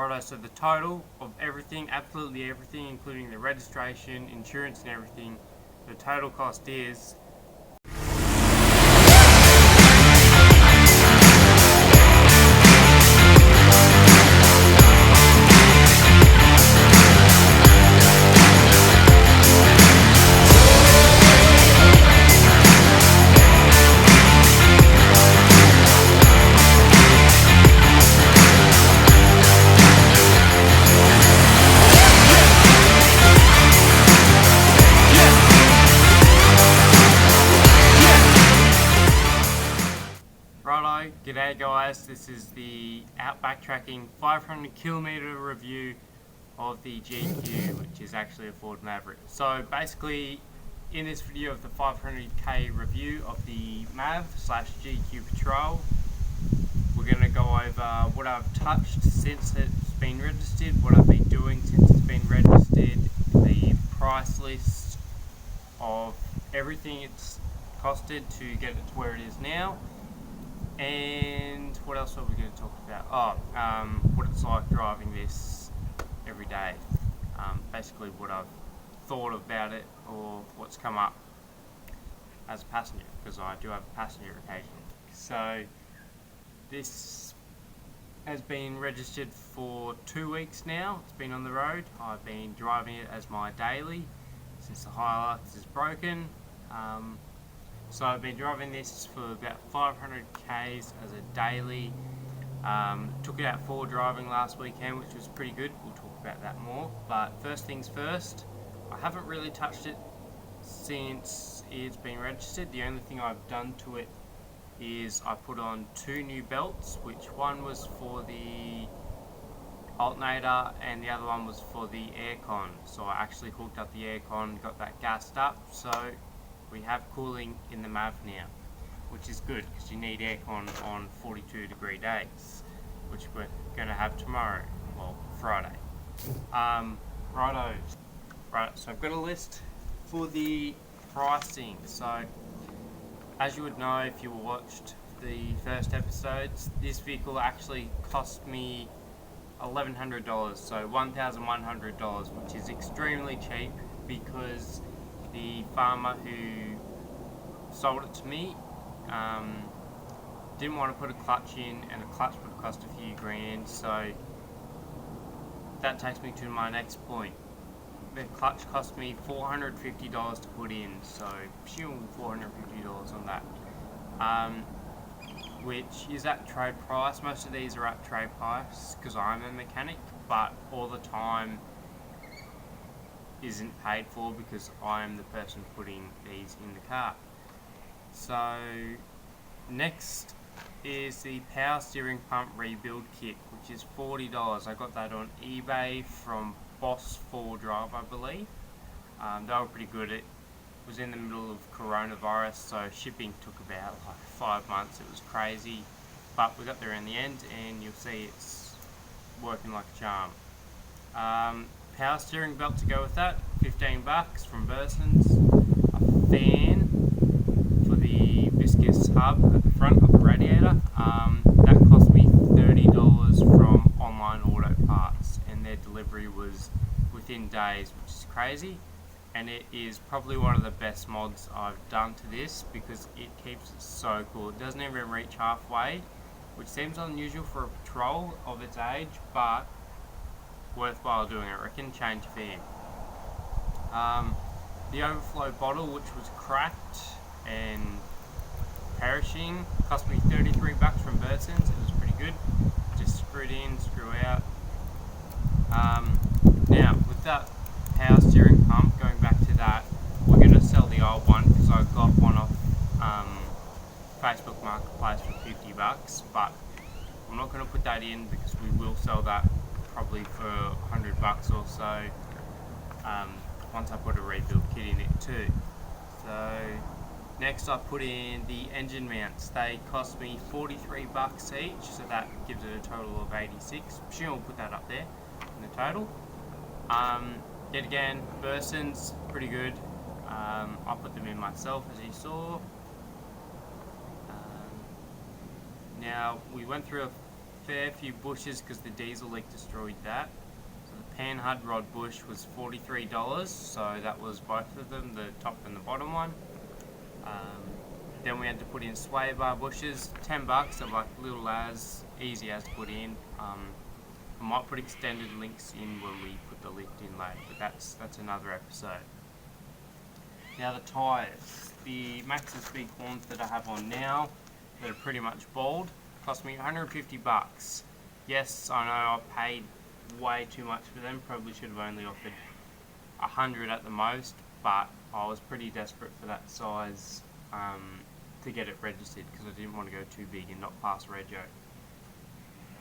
Righto, so the total of everything, absolutely everything, including the registration, insurance and everything, the total cost is Righto, g'day guys, this is the Outback Tracking 500 kilometer review of the GQ, which is actually a Ford Maverick. So basically, in this video of the 500k review of the MAV/GQ Patrol, we're going to go over what I've touched since it's been registered, what I've been doing since it's been registered, the price list of everything it's costed to get it to where it is now. And what else are we going to talk about? What it's like driving this every day. Basically what I've thought about it or what's come up as a passenger, because I do have a passenger occasionally. So this has been registered for 2 weeks now. It's been on the road. I've been driving it as my daily since the Hilux is broken. So I've been driving this for about 500 k's as a daily. Took it out for driving last weekend, which was pretty good. We'll talk about that more. But first things first, I haven't really touched it since it's been registered. The only thing I've done to it is I put on 2 new belts, which one was for the alternator and the other one was for the aircon. So I actually hooked up the aircon, got that gassed up. So we have cooling in the MAV now, which is good because you need aircon on 42-degree days, which we're going to have tomorrow, well, Friday. Righto. Right, so I've got a list for the pricing. So, as you would know if you watched the first episodes, this vehicle actually cost me $1,100, so $1,100, which is extremely cheap because the farmer who sold it to me didn't want to put a clutch in, and a clutch would cost a few grand. So that takes me to my next point. The clutch cost me $450 to put in, so $450 on that, which is at trade price. Most of these are at trade price because I'm a mechanic, but all the time isn't paid for because I am the person putting these in the car. So next is the power steering pump rebuild kit, which is $40. I got that on eBay from Boss 4 Drive, I believe. They were pretty good. It was in the middle of coronavirus, so shipping took about like 5 months. It was crazy, but we got there in the end, and you'll see it's working like a charm. Power steering belt to go with that, $15 from Burson's. A fan for the viscous hub at the front of the radiator. That cost me $30 from Online Auto Parts, and their delivery was within days, which is crazy. And it is probably one of the best mods I've done to this because it keeps it so cool. It doesn't even reach halfway, which seems unusual for a Patrol of its age, but worthwhile doing, I reckon. Change fan. The overflow bottle, which was cracked and perishing, cost me $33 from Burson's. It was pretty good. Just screwed in, screw out. Now with that power steering pump, going back to that, we're going to sell the old one because I got one off Facebook Marketplace for $50, but I'm not going to put that in because we will sell that probably for $100 or so once I put a rebuild kit in it too. So next I put in the engine mounts. They cost me $43 each, so that gives it a total of $86. Sure, we'll put that up there in the total. Yet again, Burson's pretty good. I put them in myself, as you saw. Now we went through a fair few bushes because the diesel leak destroyed that. So the panhard rod bush was $43, so that was both of them, the top and the bottom one. Then we had to put in sway bar bushes, $10. They're like little as easy as to put in. I might put extended links in when we put the lift in later, but that's another episode. Now the tyres, the Maxxis big horns that I have on now, that are pretty much bald, cost me $150. Yes, I know I paid way too much for them. Probably should have only offered $100 at the most, but I was pretty desperate for that size to get it registered because I didn't want to go too big and not pass rego.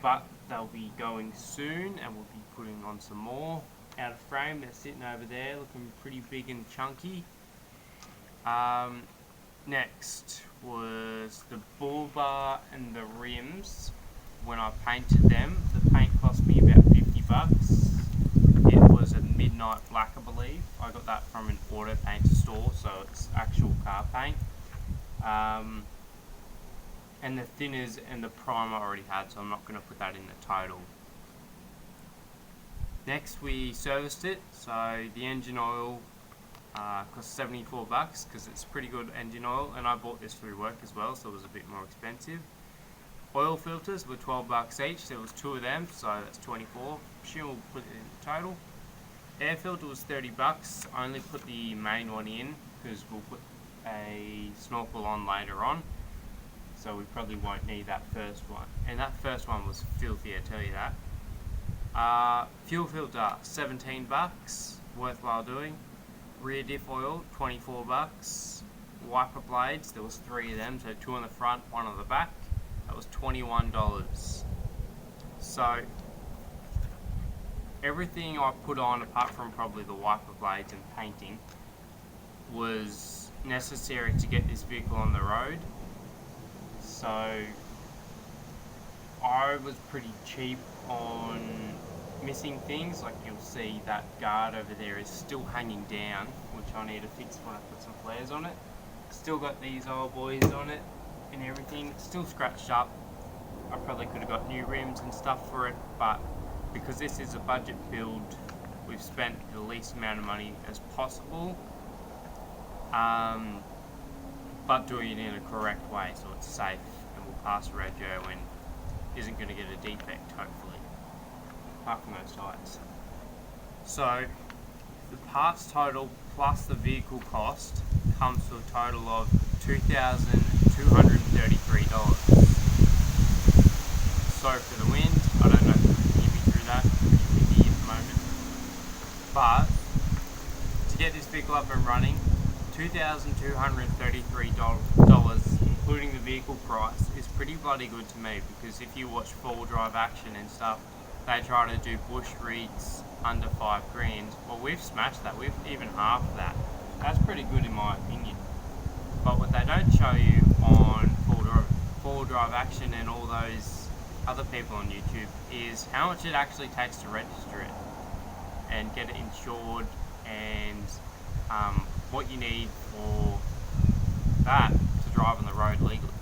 But they'll be going soon, and we'll be putting on some more. Out of frame, they're sitting over there looking pretty big and chunky. Next was the bull bar and the rims. When I painted them, the paint cost me about $50. It was a midnight black, I believe. I got that from an auto paint store, so it's actual car paint. And the thinners and the primer I already had, so I'm not going to put that in the total. Next we serviced it, so the engine oil cost $74 because it's pretty good engine oil, and I bought this through work as well, so it was a bit more expensive. Oil filters were $12 each, there was 2 of them, so that's $24. Sure, we'll put it in the total. Air filter was $30. I only put the main one in because we'll put a snorkel on later on, so we probably won't need that first one. And that first one was filthy, I tell you that. Fuel filter, $17, worthwhile doing. Rear diff oil, $24. Wiper blades, there was 3 of them, so 2 on the front, 1 on the back. That was $21. So everything I put on, apart from probably the wiper blades and painting, was necessary to get this vehicle on the road. So I was pretty cheap on missing things. Like you'll see that guard over there is still hanging down, which I need to fix when I put some flares on it. Still got these old boys on it and everything. It's still scratched up. I probably could have got new rims and stuff for it, but because this is a budget build, we've spent the least amount of money as possible, but doing it in a correct way so it's safe and will pass rego and isn't going to get a defect, hopefully, apart from those tyres. So the parts total plus the vehicle cost comes to a total of $2,233. Sorry for the wind, I don't know if you can hear me through that, it's pretty windy at the moment. But to get this vehicle up and running, $2,233, including the vehicle price, is pretty bloody good to me, because if you watch 4-wheel-drive action and stuff, they try to do bush rigs under $5,000. Well, we've smashed that. We've even halved that. That's pretty good in my opinion. But what they don't show you on 4-wheel drive action and all those other people on YouTube is how much it actually takes to register it and get it insured, and what you need for that to drive on the road legally.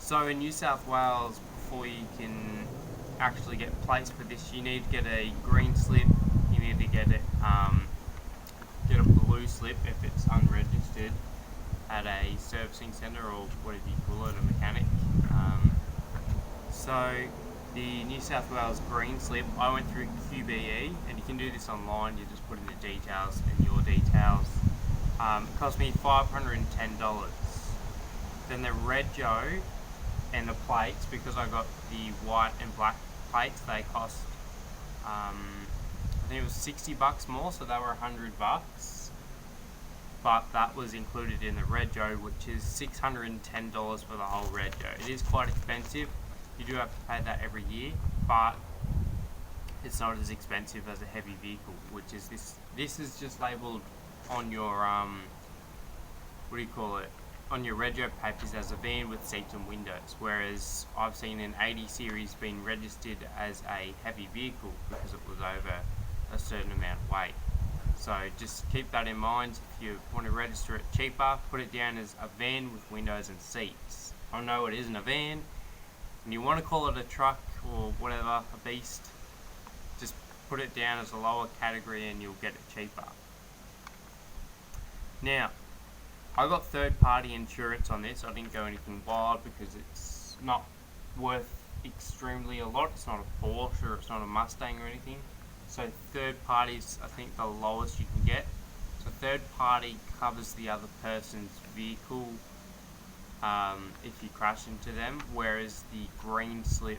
So in New South Wales, before you can actually get plates for this, you need to get a green slip, you need to get it get a blue slip if it's unregistered at a servicing centre or whatever you call it, a mechanic. So the New South Wales green slip, I went through QBE, and you can do this online. You just put in the details and your details. It cost me $510. Then the rego and the plates, because I got the white and black plates, they cost I think it was $60 more, so they were $100. But that was included in the rego, which is $610 for the whole rego. It is quite expensive. You do have to pay that every year, but it's not as expensive as a heavy vehicle, which is this. This is just labelled on your what do you call it? On your rego papers as a van with seats and windows, whereas I've seen an 80 series being registered as a heavy vehicle because it was over a certain amount of weight. So just keep that in mind. If you want to register it cheaper, put it down as a van with windows and seats. I know it isn't a van, and you want to call it a truck or whatever, a beast, just put it down as a lower category and you'll get it cheaper. Now, I got third-party insurance on this. I didn't go anything wild because it's not worth extremely a lot. It's not a Porsche or it's not a Mustang or anything. So third parties, I think the lowest you can get. So third party covers the other person's vehicle if you crash into them, whereas the green slip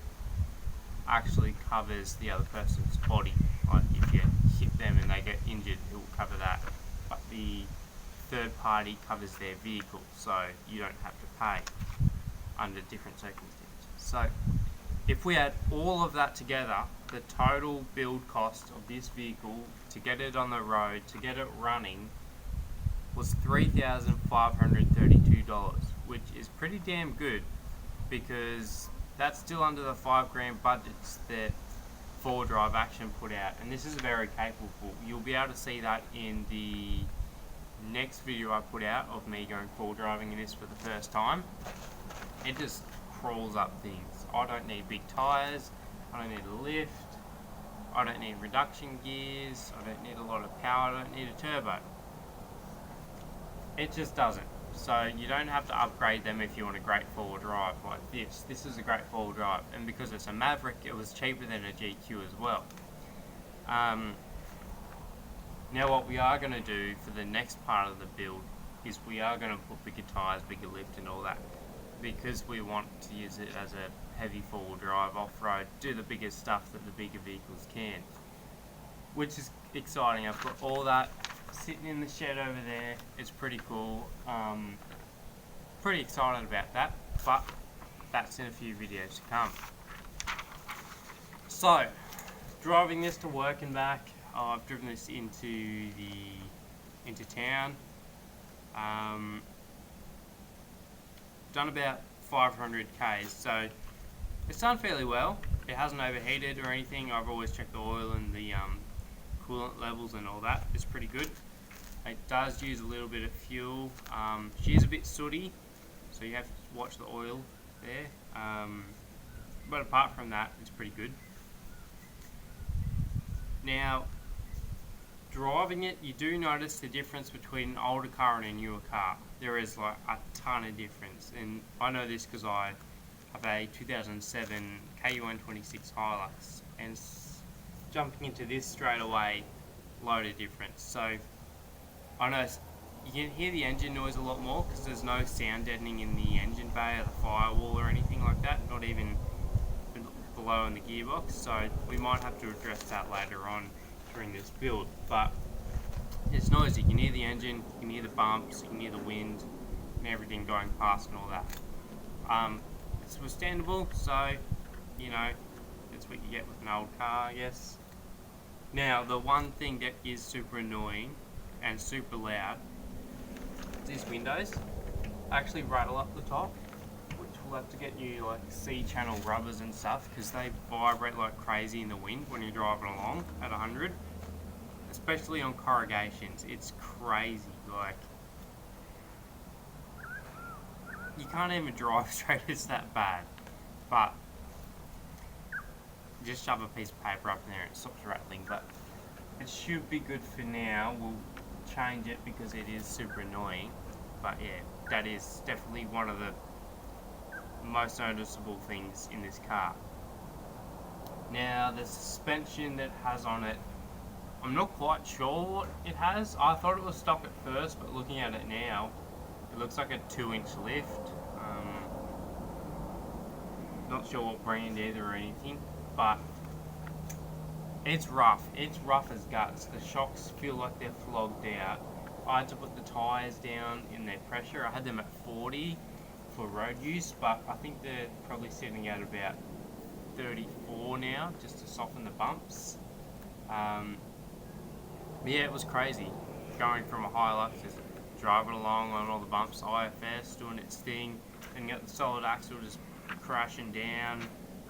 actually covers the other person's body. Like if you hit them and they get injured, it will cover that. But the third party covers their vehicle, so you don't have to pay under different circumstances. So if we add all of that together, the total build cost of this vehicle to get it on the road, to get it running, was $3,532, which is pretty damn good because that's still under the $5,000 budgets that 4Drive Action put out, and this is very capable. You'll be able to see that in the next video I put out of me going 4-driving in this for the first time. It just crawls up things. I don't need big tyres, I don't need a lift, I don't need reduction gears, I don't need a lot of power, I don't need a turbo. It just doesn't. So you don't have to upgrade them if you want a great 4-drive like this. This is a great 4-drive, and because it's a Maverick, it was cheaper than a GQ as well. Now what we are going to do for the next part of the build is we are going to put bigger tyres, bigger lift and all that, because we want to use it as a heavy 4-wheel-drive off-road, do the bigger stuff that the bigger vehicles can, which is exciting. I've got all that sitting in the shed over there. It's pretty cool. Pretty excited about that, but that's in a few videos to come. So, driving this to work and back, I've driven this into town. Done about 500 k's, so it's done fairly well. It hasn't overheated or anything. I've always checked the oil and the coolant levels and all that. It's pretty good. It does use a little bit of fuel. She is a bit sooty, so you have to watch the oil there. But apart from that, it's pretty good. Now, driving it, you do notice the difference between an older car and a newer car. There is like a ton of difference, and I know this because I have a 2007 KU126 Hilux, and jumping into this straight away, load of difference. So I know you can hear the engine noise a lot more because there's no sound deadening in the engine bay or the firewall or anything like that, not even below in the gearbox, so we might have to address that later on during this build. But it's noisy. You can hear the engine, you can hear the bumps, you can hear the wind and everything going past and all that. It's understandable, so you know, that's what you get with an old car, I guess. Now, the one thing that is super annoying and super loud is these windows actually rattle up the top, which will have to get you like C-channel rubbers and stuff because they vibrate like crazy in the wind when you're driving along at 100, especially on corrugations. It's crazy. Like, you can't even drive straight, it's that bad. But just shove a piece of paper up in there and it stops rattling. But it should be good for now. We'll change it because it is super annoying. But yeah, that is definitely one of the most noticeable things in this car. Now, the suspension that has on it, I'm not quite sure what it has. I thought it was stock at first, but looking at it now, it looks like a 2-inch lift. Not sure what brand either or anything, but it's rough. It's rough as guts. The shocks feel like they're flogged out. I had to put the tyres down in their pressure. I had them at 40 for road use, but I think they're probably sitting at about 34 now, just to soften the bumps. Yeah, it was crazy going from a Hilux, just driving along on all the bumps, IFS doing its thing, and you got the solid axle just crashing down,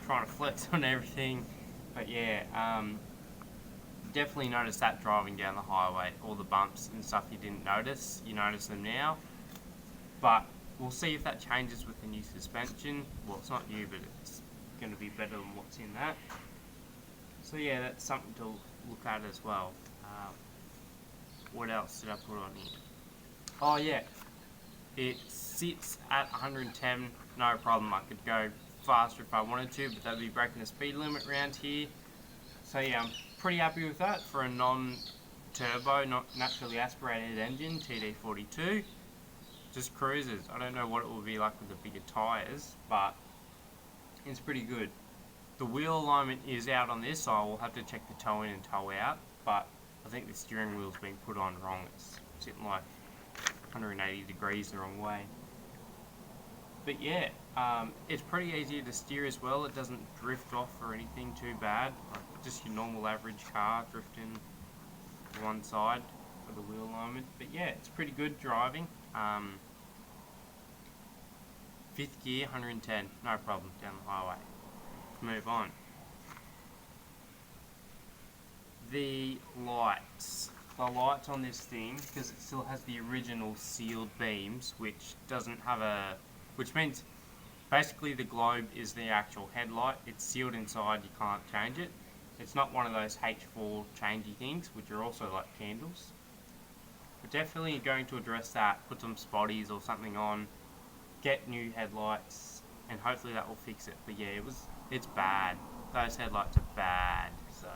trying to flex on everything. But yeah, definitely noticed that driving down the highway. All the bumps and stuff you didn't notice, you notice them now. But we'll see if that changes with the new suspension. Well, it's not new, but it's going to be better than what's in that. So yeah, that's something to look at as well. What else did I put on here? Oh yeah, it sits at 110, no problem. I could go faster if I wanted to, but that'd be breaking the speed limit around here. So yeah, I'm pretty happy with that for a non-turbo, not naturally aspirated engine, TD42. Just cruises. I don't know what it will be like with the bigger tyres, but it's pretty good. The wheel alignment is out on this, so I will have to check the toe in and toe out, but I think the steering wheel's been put on wrong. It's sitting like 180 degrees the wrong way. But yeah, it's pretty easy to steer as well. It doesn't drift off or anything too bad. Like just your normal average car drifting to one side for the wheel alignment. But yeah, it's pretty good driving. Fifth gear, 110, no problem down the highway. Move on. The lights on this thing, because it still has the original sealed beams, which means basically the globe is the actual headlight. It's sealed inside, you can't change it. It's not one of those H4 changey things, which are also like candles. We're definitely going to address that, put some spotties or something on, get new headlights, and hopefully that will fix it. But yeah, it's bad. Those headlights are bad, so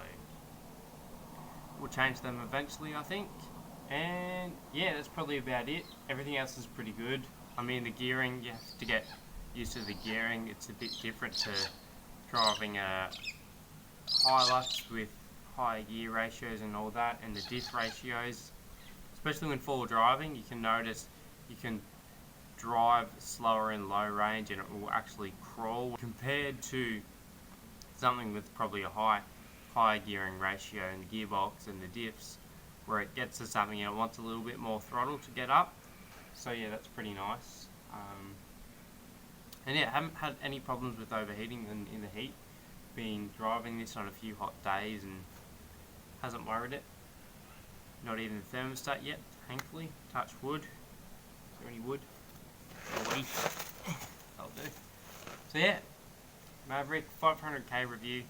we'll change them eventually, I think. And yeah, that's probably about it. Everything else is pretty good. I mean, the gearing, you have to get used to the gearing. It's a bit different to driving a Hilux with higher gear ratios and all that, and the diff ratios. Especially when full driving, you can notice you can drive slower in low range and it will actually crawl compared to something with probably a high gearing ratio in the gearbox and the diffs, where it gets to something and it wants a little bit more throttle to get up. So yeah, that's pretty nice. And yeah, I haven't had any problems with overheating in the heat. Been driving this on a few hot days and hasn't worried it. Not even the thermostat yet, thankfully. Touch wood. Is there any wood? That'll do. So yeah, Maverick 500k review,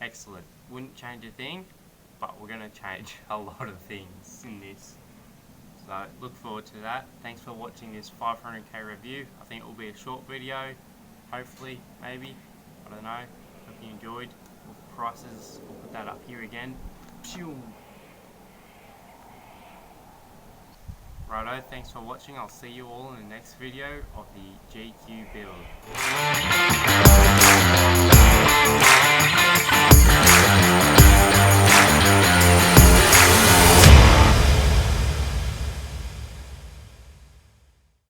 excellent. Wouldn't change a thing, but we're going to change a lot of things in this. So look forward to that. Thanks for watching this 500k review. I think it will be a short video, hopefully, maybe. I don't know. Hope you enjoyed. With prices, we'll put that up here again. Pew! Righto, thanks for watching. I'll see you all in the next video of the GQ build.